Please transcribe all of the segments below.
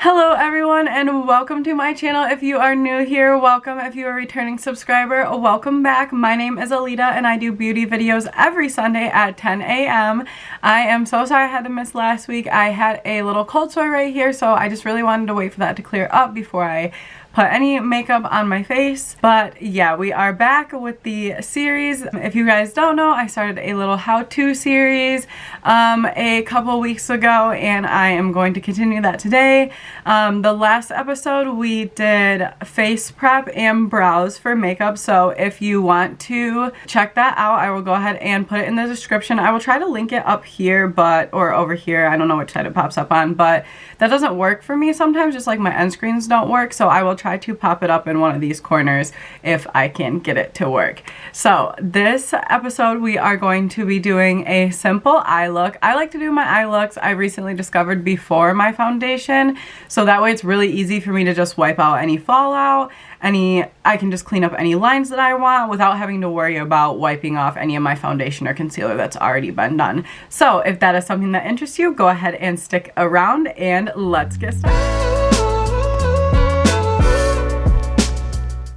Hello everyone and welcome to my channel. If you are new here, welcome. If you are a returning subscriber, welcome back. My name is Alita and I do beauty videos every Sunday at 10 a.m. I am so sorry I had to miss last week. I had a little cold sore right here, so I just really wanted to wait for that to clear up before I put any makeup on my face. But yeah, we are back with the series. If you guys don't know, I started a little how-to series a couple weeks ago and I am going to continue that today. The last episode we did face prep and brows for makeup, so if you want to check that out, I will go ahead and put it in the description. I will try to link it up here or over here. I don't know which side it pops up on, but that doesn't work for me sometimes, just like my end screens don't work, so I will try to pop it up in one of these corners if I can get it to work. So this episode we are going to be doing a simple eye look. I like to do my eye looks, I recently discovered, before my foundation, so that way it's really easy for me to just wipe out any fallout, I can just clean up any lines that I want without having to worry about wiping off any of my foundation or concealer that's already been done. So if that is something that interests you, go ahead and stick around and let's get started.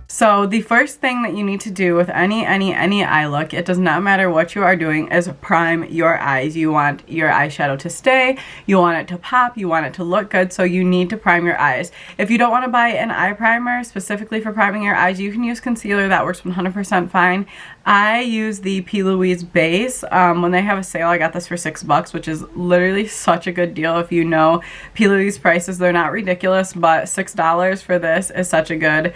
So the first thing that you need to do with any eye look, it does not matter what you are doing, is prime your eyes. You want your eyeshadow to stay, you want it to pop, you want it to look good, so you need to prime your eyes. If you don't want to buy an eye primer specifically for priming your eyes, you can use concealer. That works 100% fine. I use the P. Louise base. When they have a sale, I got this for $6, which is literally such a good deal. If you know P. Louise prices, they're not ridiculous, but $6 for this is such a good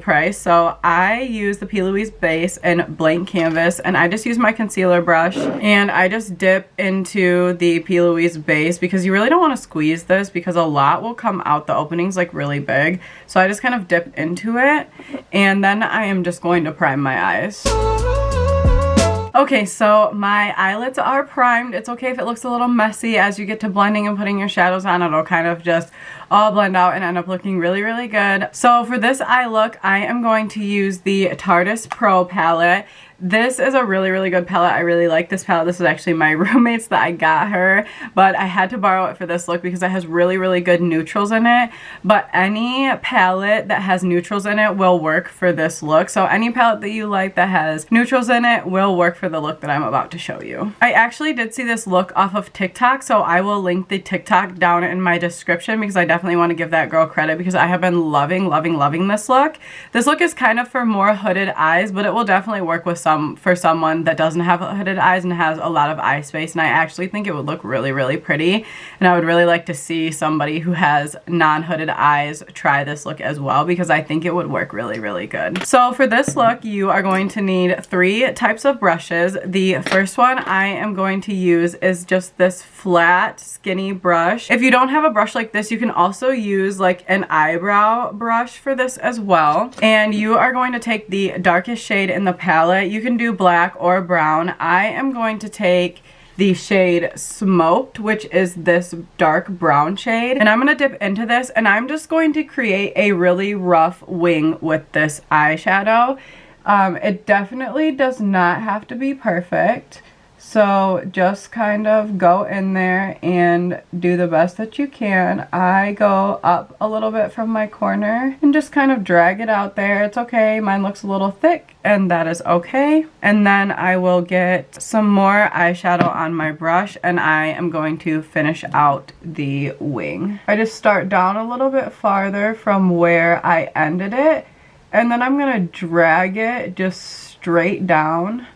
price. So I use the P. Louise base and blank canvas, and I just use my concealer brush and I just dip into the P. Louise base because you really don't want to squeeze this because a lot will come out the openings like really big. So I just kind of dip into it and then I am just going to prime my eyes. Okay, so my eyelids are primed. It's okay if it looks a little messy. As you get to blending and putting your shadows on, it'll kind of just all blend out and end up looking really, really good. So for this eye look, I am going to use the Tarteist Pro palette. This is a really, really good palette. I really like this palette. This is actually my roommate's that I got her, but I had to borrow it for this look because it has really, really good neutrals in it. But any palette that has neutrals in it will work for this look. So any palette that you like that has neutrals in it will work for the look that I'm about to show you. I actually did see this look off of TikTok, so I will link the TikTok down in my description because I definitely want to give that girl credit because I have been loving, loving, loving this look. This look is kind of for more hooded eyes, but it will definitely work with for someone that doesn't have hooded eyes and has a lot of eye space, and I actually think it would look really, really pretty, and I would really like to see somebody who has non-hooded eyes try this look as well because I think it would work really, really good. So for this look, you are going to need 3 types of brushes. The first one I am going to use is just this flat, skinny brush. If you don't have a brush like this, you can also use like an eyebrow brush for this as well. And you are going to take the darkest shade in the palette. You can do black or brown. I am going to take the shade Smoked, which is this dark brown shade, and I'm going to dip into this and I'm just going to create a really rough wing with this eyeshadow. It definitely does not have to be perfect, so just kind of go in there and do the best that you can. I go up a little bit from my corner and just kind of drag it out there. It's okay, mine looks a little thick and that is okay. And then I will get some more eyeshadow on my brush and I am going to finish out the wing. I just start down a little bit farther from where I ended it, and then I'm gonna drag it just straight down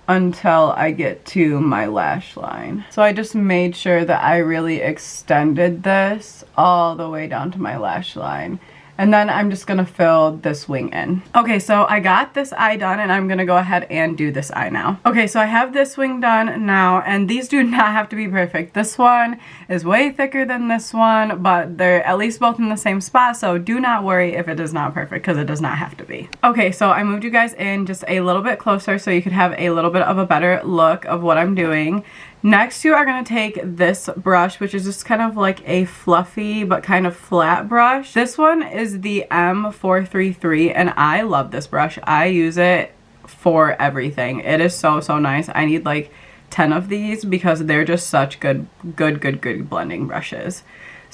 until I get to my lash line. So I just made sure that I really extended this all the way down to my lash line. And then I'm just gonna fill this wing in. Okay, so I got this eye done and I'm gonna go ahead and do this eye now. Okay, so I have this wing done now, and these do not have to be perfect. This one is way thicker than this one, but they're at least both in the same spot, so do not worry if it is not perfect because it does not have to be. Okay, so I moved you guys in just a little bit closer so you could have a little bit of a better look of what I'm doing. Next, you are going to take this brush, which is just kind of like a fluffy but kind of flat brush. This one is the M433, and I love this brush. I use it for everything. It is so, so nice. I need like 10 of these because they're just such good blending brushes.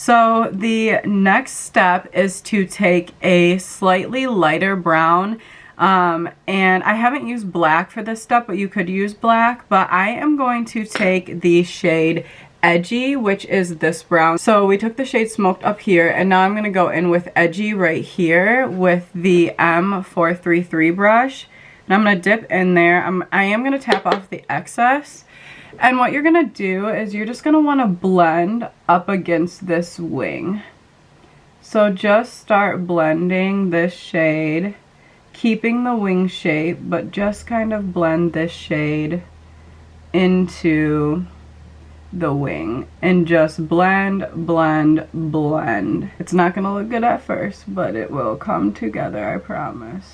So the next step is to take a slightly lighter brown, and I haven't used black for this step, but you could use black, but I am going to take the shade Edgy, which is this brown. So we took the shade Smoked up here, and now I'm going to go in with Edgy right here with the M433 brush. And I'm going to dip in there. I am going to tap off the excess. And what you're going to do is you're just going to want to blend up against this wing. So just start blending this shade, keeping the wing shape, but just kind of blend this shade into the wing. And just blend, blend, blend. It's not going to look good at first, but it will come together, I promise.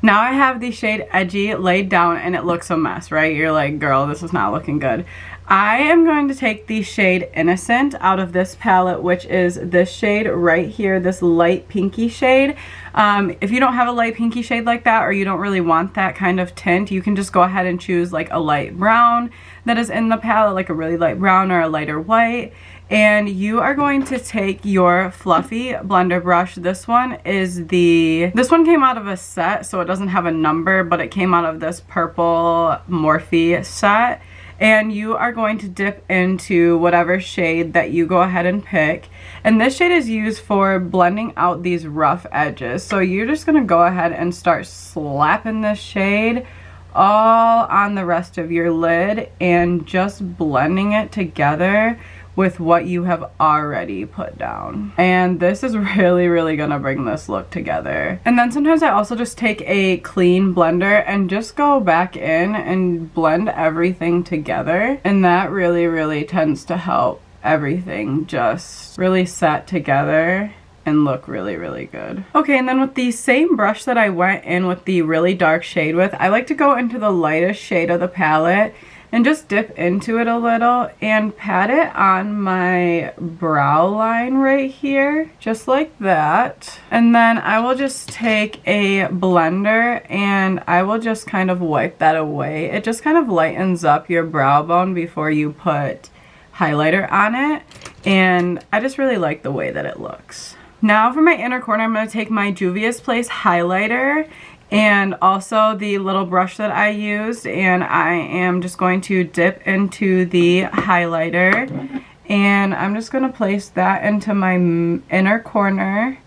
Now I have the shade Edgy laid down and it looks a mess, right? You're like, girl, this is not looking good. I am going to take the shade Innocent out of this palette, which is this shade right here, this light pinky shade. If you don't have a light pinky shade like that, or you don't really want that kind of tint, you can just go ahead and choose like a light brown that is in the palette, like a really light brown or a lighter white. And you are going to take your fluffy blender brush. This one came out of a set, so it doesn't have a number, but it came out of this purple Morphe set. And you are going to dip into whatever shade that you go ahead and pick. And this shade is used for blending out these rough edges. So you're just going to go ahead and start slapping this shade all on the rest of your lid and just blending it together with what you have already put down. And this is really, really gonna bring this look together. And then sometimes I also just take a clean blender and just go back in and blend everything together. And that really, really tends to help everything just really set together and look really, really good. Okay, and then with the same brush that I went in with the really dark shade with, I like to go into the lightest shade of the palette and just dip into it a little and pat it on my brow line right here, just like that. And then I will just take a blender and I will just kind of wipe that away. It just kind of lightens up your brow bone before you put highlighter on it. And I just really like the way that it looks. Now for my inner corner, I'm going to take my Juvia's Place highlighter and also the little brush that I used, and I am just going to dip into the highlighter and I'm just going to place that into my inner corner.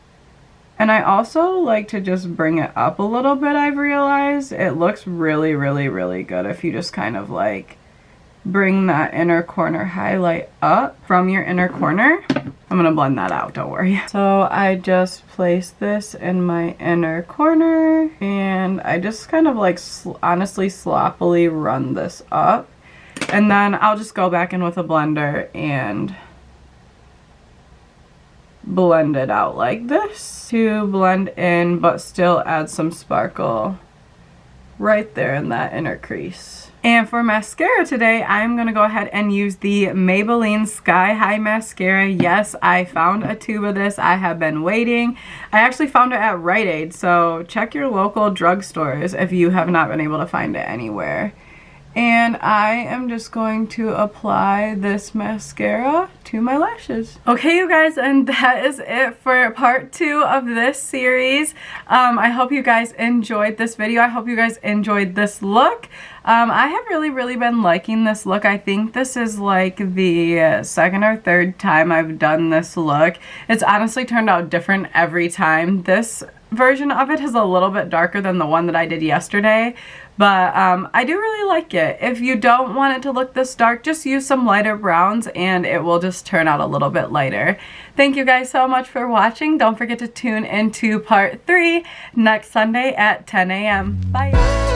And I also like to just bring it up a little bit. I've realized it looks really, really, really good if you just kind of like bring that inner corner highlight up from your inner corner. I'm gonna blend that out, don't worry. So I just place this in my inner corner and I just kind of like honestly sloppily run this up. And then I'll just go back in with a blender and blend it out like this to blend in but still add some sparkle right there in that inner crease. And for mascara today, I'm going to go ahead and use the Maybelline Sky High Mascara. Yes, I found a tube of this. I have been waiting. I actually found it at Rite Aid, so check your local drugstores if you have not been able to find it anywhere. And I am just going to apply this mascara to my lashes. Okay, you guys, and that is it for part 2 of this series. I hope you guys enjoyed this video. I hope you guys enjoyed this look. I have really been liking this look. I think this is like the second or third time I've done this look. It's honestly turned out different every time. This version of it is a little bit darker than the one that I did yesterday, but I do really like it. If you don't want it to look this dark, just use some lighter browns and it will just turn out a little bit lighter. Thank you guys so much for watching. Don't forget to tune into part 3 next Sunday at 10 a.m. Bye.